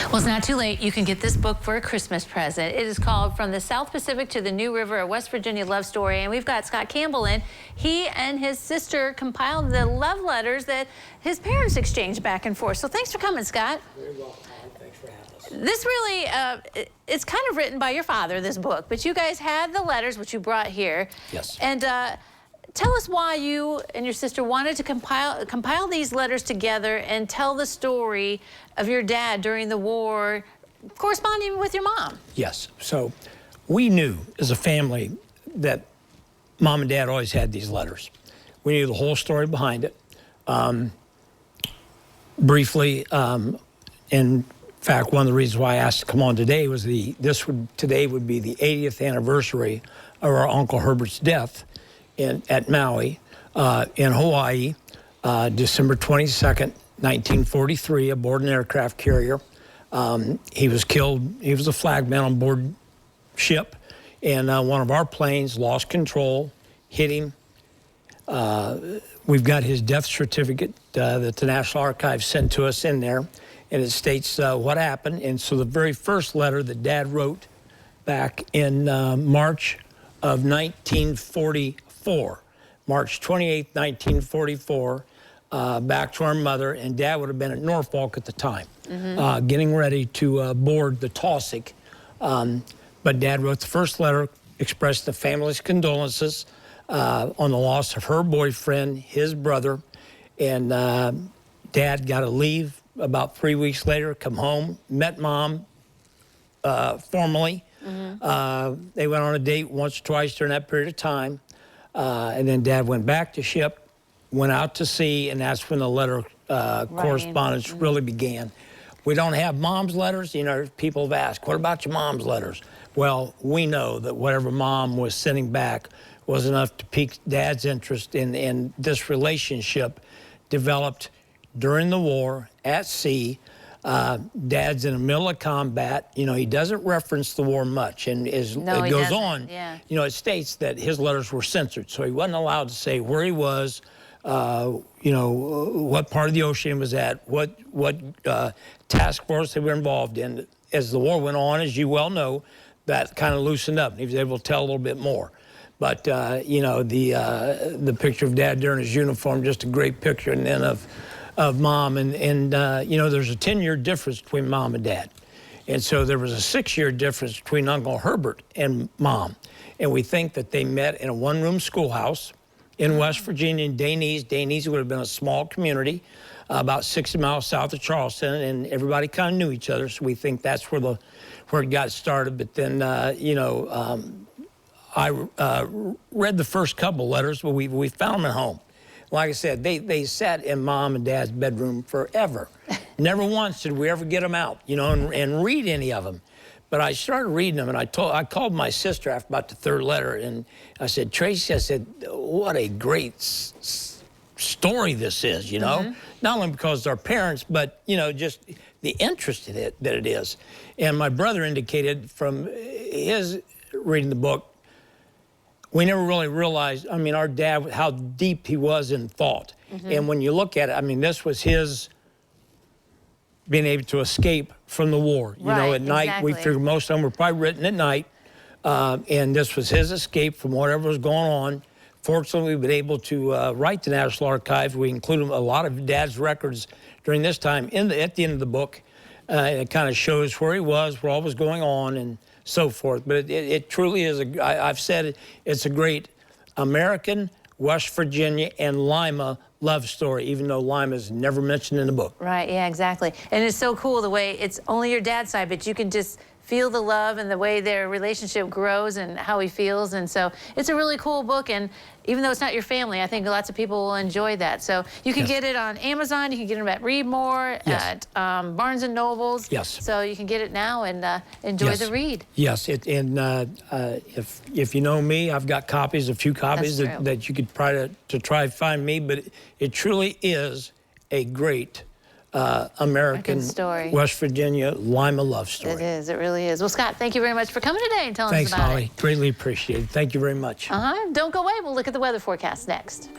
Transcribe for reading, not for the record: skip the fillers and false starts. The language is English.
Well, it's not too late. You can get this book for a Christmas present. It is called From the South Pacific to the New River, a West Virginia Love Story. And we've got Scott Campbell in. He and his sister compiled the love letters that his parents exchanged back and forth. So thanks for coming, Scott. Very welcome, Holly. Thanks for having us. This really, it's kind of written by your father, this book, but you guys had the letters, which you brought here. Yes. And tell us why you and your sister wanted to compile these letters together and tell the story of your dad during the war, corresponding with your mom. Yes. So we knew as a family that Mom and Dad always had these letters. We knew the whole story behind it. Briefly, in fact, one of the reasons why I asked to come on today was today would be the 80th anniversary of our Uncle Herbert's death at Maui in Hawaii, December 22nd, 1943, aboard an aircraft carrier. He was killed. He was a flagman on board ship, and one of our planes lost control, hit him. We've got his death certificate that the National Archives sent to us in there, and it states what happened. And so the very first letter that Dad wrote back in March of 1944, March 28, 1944, back to our mother, and Dad would have been at Norfolk at the time, getting ready to board the Taussig. But Dad wrote the first letter, expressed the family's condolences on the loss of her boyfriend, his brother, and Dad got to leave about 3 weeks later, come home, met Mom formally. They went on a date once or twice during that period of time. And then Dad went back to ship, went out to sea, and that's when the letter correspondence really began. We don't have Mom's letters. You know, people have asked, what about your mom's letters? Well, we know that whatever Mom was sending back was enough to pique Dad's interest in this relationship developed during the war at sea. Dad's in the middle of combat. You know, he doesn't reference the war much, and it goes on. Yeah. You know, it states that his letters were censored, so he wasn't allowed to say where he was, you know, what part of the ocean he was at, what task force they were involved in. As the war went on, as you well know, that kind of loosened up. He was able to tell a little bit more. But you know, the picture of Dad during his uniform, just a great picture, and then of Mom, and you know, there's a 10-year difference between Mom and Dad. And so there was a 6-year difference between Uncle Herbert and Mom. And we think that they met in a one-room schoolhouse in West Virginia in Dainese. Dainese would have been a small community about 60 miles south of Charleston, and everybody kind of knew each other. So we think that's where it got started. But then, you know, I read the first couple letters, but we found them at home. Like I said, they sat in Mom and Dad's bedroom forever. Never once did we ever get them out, you know, and read any of them. But I started reading them, and I called my sister after about the third letter, and I said, Tracy, I said, what a great story this is, you know? Not only because they're parents, but, you know, just the interest in it that it is. And my brother indicated from his reading the book, we never really realized, I mean, our dad, how deep he was in thought. And when you look at it, I mean, this was his being able to escape from the war. You know, at night, we figured most of them were probably written at night. And this was his escape from whatever was going on. Fortunately, we've been able to write the National Archives. We include a lot of Dad's records during this time at the end of the book. It kind of shows where he was, what all was going on, and so forth. But it truly is, I've said it, it's a great American, West Virginia, and Lima love story, even though Lima is never mentioned in the book. Right, yeah, exactly. And it's so cool the way it's only your dad's side, but you can just feel the love and the way their relationship grows and how he feels. And so it's a really cool book. And even though it's not your family, I think lots of people will enjoy that. So you can get it on Amazon. You can get it at Read More, at Barnes & Nobles. Yes. So you can get it now and enjoy the read. Yes, if you know me, I've got copies, a few copies that you could try to find me. But it truly is a great American story. West Virginia Lima love story. It is. It really is. Well, Scott, thank you very much for coming today and telling us about it. Thanks, Holly. Greatly appreciated. Thank you very much. Don't go away. We'll look at the weather forecast next.